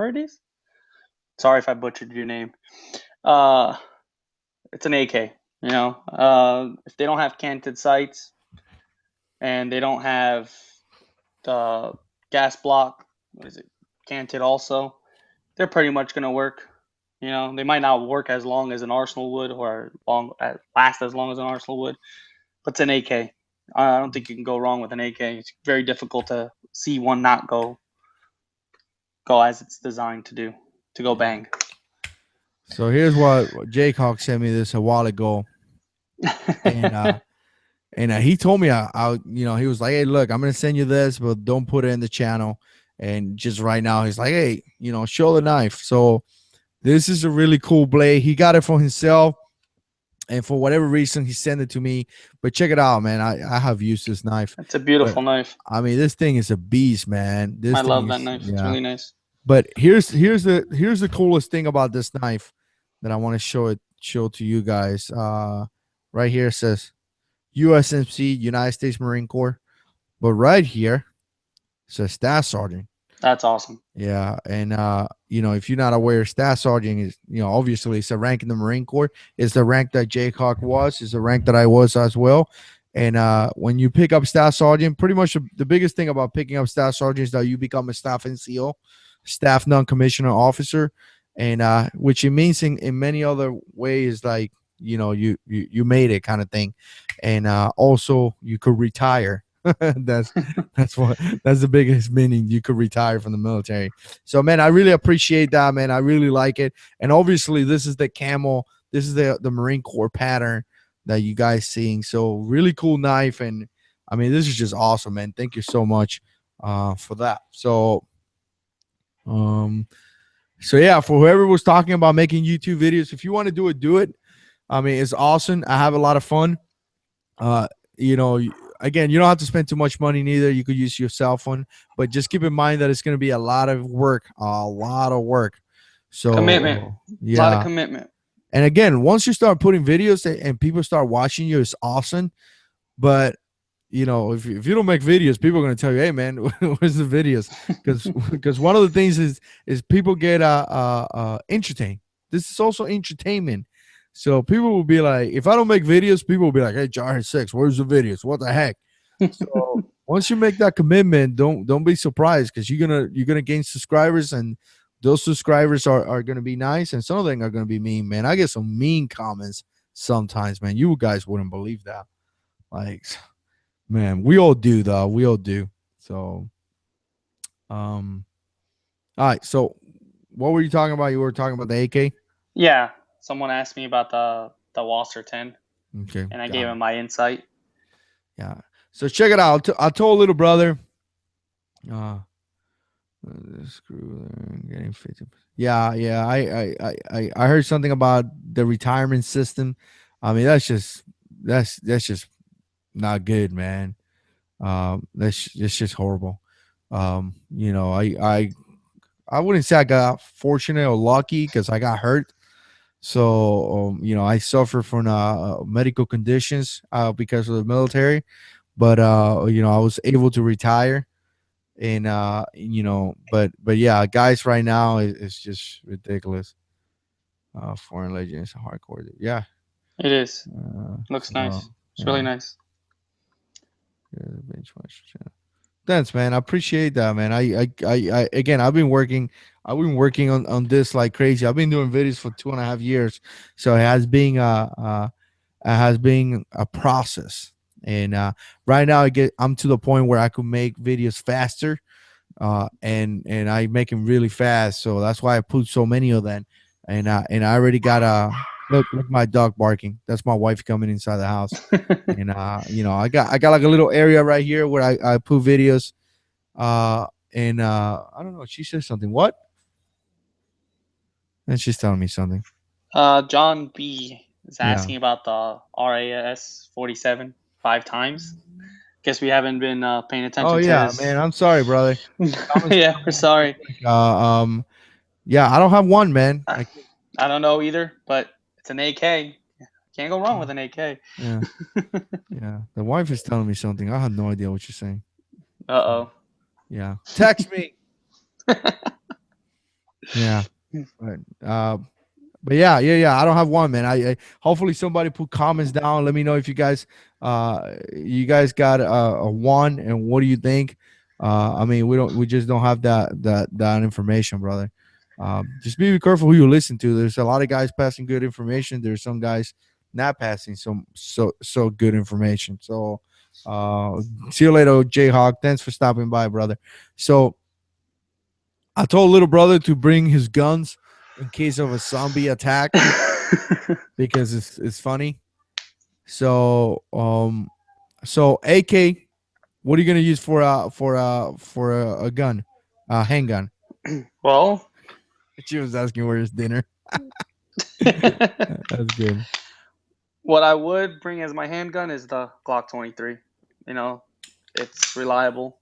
Sorry if I butchered your name. Uh, it's an AK. If they don't have canted sights and they don't have the gas block, what is it, canted also, they're pretty much going to work. They might not work as long as an Arsenal would, or last as long as an Arsenal would, but it's an AK. I don't think you can go wrong with an AK. It's very difficult to see one not go as it's designed to do, to go bang. So here's what Jake Hawk sent me this a while ago, and he told me, he was like, hey, look, I'm gonna send you this, but don't put it in the channel. And just right now, he's like, hey, show the knife. So this is a really cool blade. He got it for himself, and for whatever reason, he sent it to me. But check it out, man. I have used this knife. It's a But beautiful knife. I mean, this thing is a beast, man. This I thing love that is, knife. It's yeah. really nice. But here's the coolest thing about this knife that I want to show to you guys. Right here it says USMC, United States Marine Corps. But right here it says Staff Sergeant. That's awesome. Yeah, and if you're not aware, Staff Sergeant is, obviously it's a rank in the Marine Corps. It's the rank that Jake Hawk was. It's the rank that I was as well. And when you pick up Staff Sergeant, pretty much the biggest thing about picking up Staff Sergeant is that you become a Staff NCO, Staff Non-Commissioned Officer, and which it means in many other ways, like you made it kind of thing, and also you could retire. that's that's the biggest meaning. You could retire from the military. So man, I really appreciate that, man. I really like it. And obviously this is the camel, this is the Marine Corps pattern that you guys seeing. So really cool knife. And I mean, this is just awesome, man. Thank you so much for that. So yeah, for whoever was talking about making YouTube videos, if you want to do it, do it. I mean, it's awesome. I have a lot of fun. Again, you don't have to spend too much money neither. You could use your cell phone, but just keep in mind that it's going to be a lot of work, So Commitment. yeah, A lot of commitment. And again, once you start putting videos and people start watching you, it's awesome. But if you don't make videos, people are gonna tell you, hey man, where's the videos? Because one of the things is people get entertained. This is also entertainment. So people will be like, if I don't make videos, people will be like, hey, JH6, where's the videos? What the heck? So once you make that commitment, don't be surprised, because you're gonna gain subscribers, and those subscribers are gonna be nice, and some of them are gonna be mean, man. I get some mean comments sometimes, man. You guys wouldn't believe that. Like, man, we all do though. We all do. So, um, all right. So, what were you talking about? You were talking about the AK. Yeah, someone asked me about the Wasser 10, Okay, and I got gave it. him my insight. Yeah. So check it out. I told little brother. Screw getting 50. Yeah, yeah. I heard something about the retirement system. I mean, that's just not good, man. That's just horrible. You know, I wouldn't say I got fortunate or lucky, because I got hurt. So, I suffer from medical conditions because of the military. But I was able to retire, and but yeah, guys, right now is just ridiculous. Foreign legends, hardcore. Yeah. It is. Looks nice. So It's really yeah. nice. Yeah, thanks, man. I appreciate that, man. I again, I've been working on this like crazy. I've been doing videos for 2.5 years, so it has been a process. And right now, I'm to the point where I could make videos faster, and I make them really fast. So that's why I put so many of them. And I already got look my dog barking. That's my wife coming inside the house. And I got like a little area right here where I put videos. And I don't know. She said something. What? And she's telling me something. John B is Yeah. asking about the RAS 47 5 times. Guess we haven't been paying Oh attention to yeah, man. his. I'm sorry, brother. Comments Yeah, we're real sorry. quick. Yeah, I don't have one, man. I, I don't know either, but it's an AK. Can't go wrong with an AK. Yeah, yeah. The wife is telling me something. I have no idea what you're saying. So, Uh yeah, text me. Yeah, but yeah. I don't have one, man. I hopefully somebody put comments down. Let me know if you guys got a one, and what do you think? I mean, we just don't have that information, brother. Just be careful who you listen to. There's a lot of guys passing good information. There's some guys not passing so good information. So, see you later, Jayhawk. Thanks for stopping by, brother. So, I told little brother to bring his guns in case of a zombie attack, oh. because it's funny. So so AK, what are you gonna use for a gun, handgun? Well, She was asking where's dinner. That's good. what I would bring as my handgun is the Glock 23. You know, it's reliable.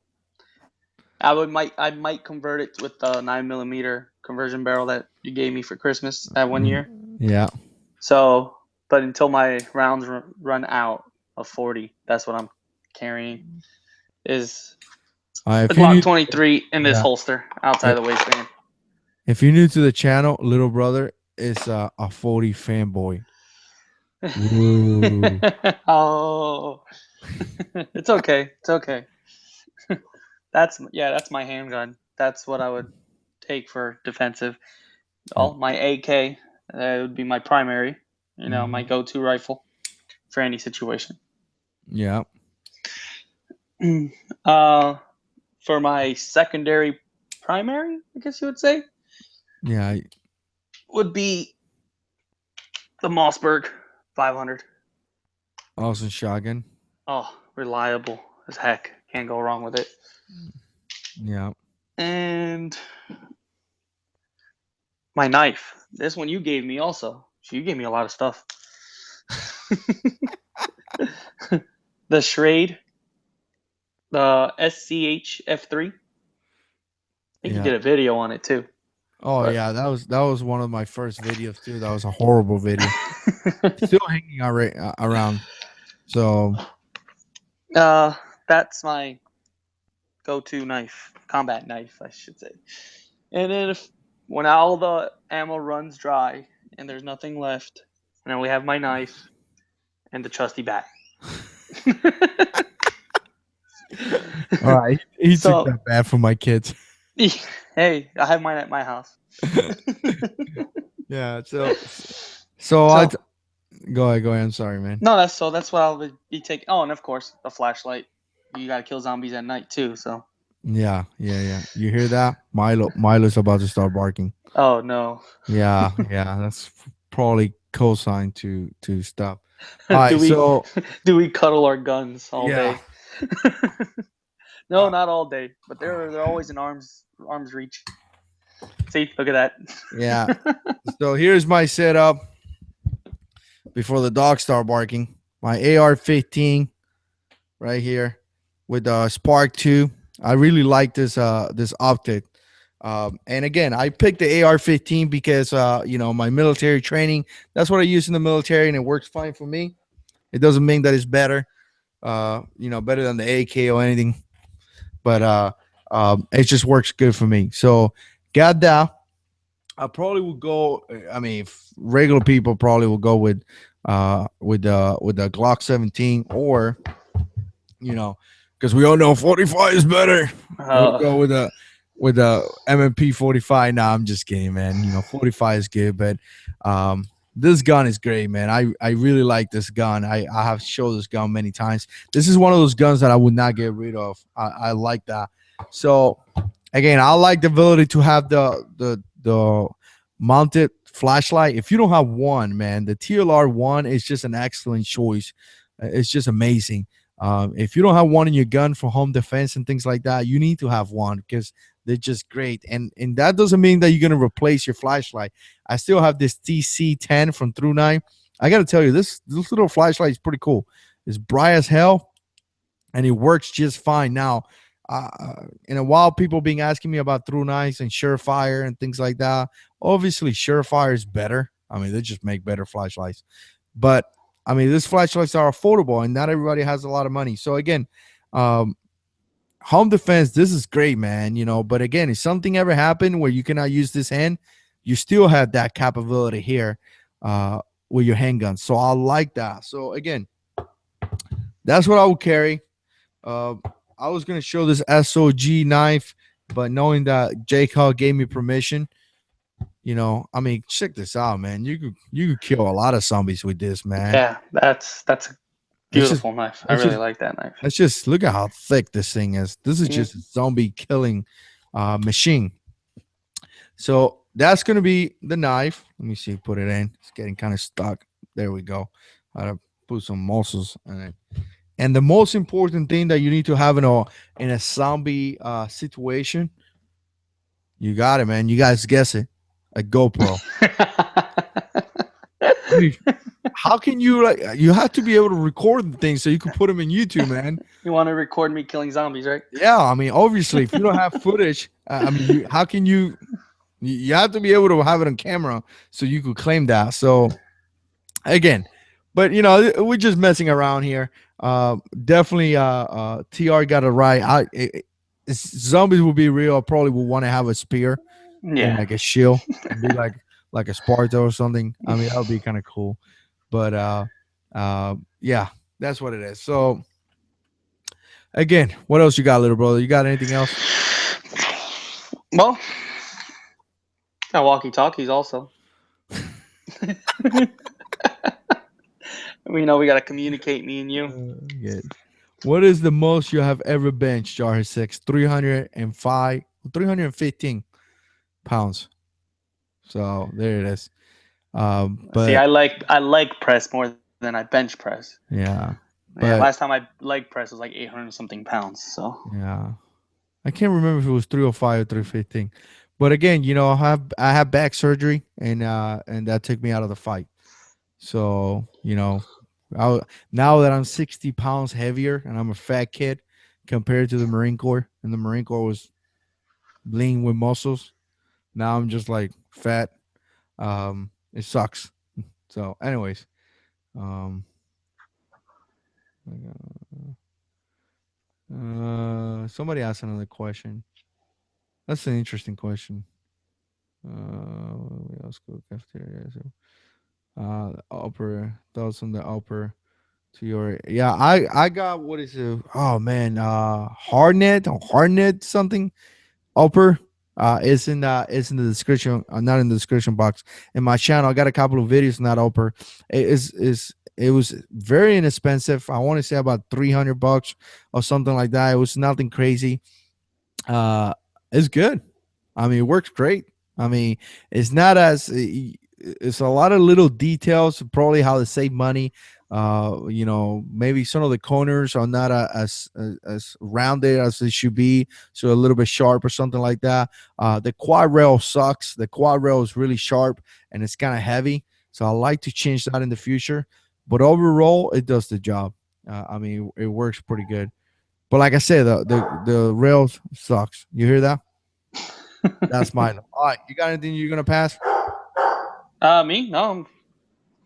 I might convert it with the 9mm conversion barrel that you gave me for Christmas that one year. Yeah. So, but until my rounds run out of 40, that's what I'm carrying. Is the If you Glock need, 23 in this yeah, holster outside the waistband. if you're new to the channel, little brother is a 40 fanboy. Woo. Oh, it's okay. It's okay. That's my handgun. That's what I would take for defensive. Yeah. All my AK would be my primary. My Mhm. go-to rifle for any situation. Yeah. uh, for my secondary primary, I guess you would say, Yeah. would be the Mossberg 500. Awesome shotgun. Oh, reliable as heck. Can't go wrong with it. Yeah. And my knife. This one you gave me also. You gave me a lot of stuff. The Schrade, the SCH F3. I think you Yeah. did a video on it too. Oh But yeah, that was one of my first videos too. That was a horrible video. Still hanging around. So Uh, that's my go-to knife, combat knife, I should say. And then if when all the ammo runs dry and there's nothing left, and then we have my knife and the trusty bat. All right, he took So, that bad for my kids. hey, I have mine at my house. Yeah. So I So go ahead. Go ahead. I'm sorry, man. no, that's what I'll be taking. Oh, and of course the flashlight. You gotta kill zombies at night too. So Yeah, yeah, yeah. You hear that? Milo's about to start barking. oh no, Yeah, yeah. That's probably cosign to stop. All do right. we So do we cuddle our guns all yeah. day? No, Uh, not all day, but they're always in arms reach. See, look at yeah. that. So here's my setup before the dogs start barking. My AR-15 right here with Spark 2. I really like this optic. And again, I picked the AR-15 because my military training. That's what I use in the military, and it works fine for me. It doesn't mean that it's better, better than the AK or anything, but it just works good for me. So got that. I probably would go. I mean, regular people probably will go with the Glock 17, or because we all know 45 is better. We'll uh, go with a MMP 45. Nah, I'm just kidding, man. 45 is good, but um, this gun is great, man. I really like this gun. I have showed this gun many times. This is one of those guns that I would not get rid of. I like that. So again, I like the ability to have the mounted flashlight. If you don't have one, man, the TLR one is just an excellent choice. It's just amazing. If you don't have one in your gun for home defense and things like that, you need to have one because they're just great. And that doesn't mean that you're gonna replace your flashlight. I still have this TC10 from Through Nine. I gotta tell you, this little flashlight is pretty cool. It's bright as hell and it works just fine. Now, in a while, people being asking me about Through Nines and Surefire and things like that. Obviously, Surefire is better. I mean, they just make better flashlights. But I mean, these flashlights are affordable, and not everybody has a lot of money. So again, um, home defense, this is great, man. But again, if something ever happened where you cannot use this hand, you still have that capability here with your handgun. So I like that. So again, that's what I would carry. Uh, I was gonna show this SOG knife, but knowing that J Call gave me permission, I mean, check this out, man. You could kill a lot of zombies with this, man. yeah, that's a It's just beautiful knife. I it's really just like that knife. let's just look at how thick this thing is. This is Mm, just a zombie killing machine. So that's gonna be the knife. Let me see, put it in. It's getting kind of stuck. There we go. I gotta put some muscles in it. And the most important thing that you need to have in a zombie situation, you got it, man. You guys guess it. A GoPro. I mean, how can you like? You have to be able to record the things so you can put them in YouTube, man. You want to record me killing zombies, right? Yeah, I mean, obviously, if you don't have footage, I mean, how can you? You have to be able to have it on camera so you could claim that. So again, but we're just messing around here. Definitely, TR got it right. Zombies will be real. I probably would want to have a spear and Yeah. like a shield and be like a Sparta or something. I mean, that would be kind of cool. But yeah, that's what it is. So again, what else you got, little brother? You got anything else? Well, got walkie talkies also. We know we got to communicate, me and you. Good. What is the most you have ever benched, JH6? 305, 315 pounds. So there it is. See, But I like press more than I bench press. yeah, Yeah, but last time I leg press was like 800 something pounds. So yeah, I can't remember if it was 305 or 315. But again, I have back surgery and that took me out of the fight. So I, now that I'm 60 pounds heavier and I'm a fat kid compared to the Marine Corps, and the Marine Corps was lean with muscles. Now I'm just like fat. It sucks. So, anyways, um, Somebody asked another question. That's an interesting question. What else go cafeteria? So, upper thoughts on the upper to your yeah. I got what is it? Oh man, hardnet something upper. It's in the description. Not in the description box in my channel. I got a couple of videos on that upper. It was very inexpensive. I want to say about $300 or something like that. It was nothing crazy. uh it's good. I mean, it works great. I mean, it's not as it's a lot of little details, probably how to save money. Maybe some of the corners are not as rounded as they should be, so a little bit sharp or something like that. The quad rail sucks. The quad rail is really sharp and it's kind of heavy, so I like to change that in the future. But overall, it does the job. I mean, it works pretty good. But like I said, the rails sucks. You hear that? That's mine. All right, you got anything you're gonna pass? Me? No,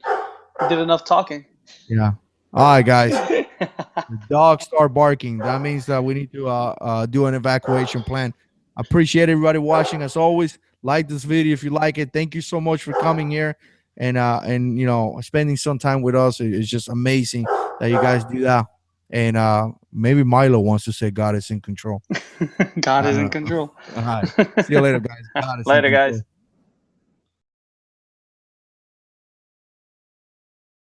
I did enough talking. Yeah. All right, guys. The dogs start barking. That means that we need to do an evacuation plan. Appreciate everybody watching. As always, like this video if you like it. Thank you so much for coming here and spending some time with us. It's just amazing that you guys do that. And maybe Milo wants to say God is in control. God I is don't in know. control. All right. See you later, guys. God is in Later, control. guys.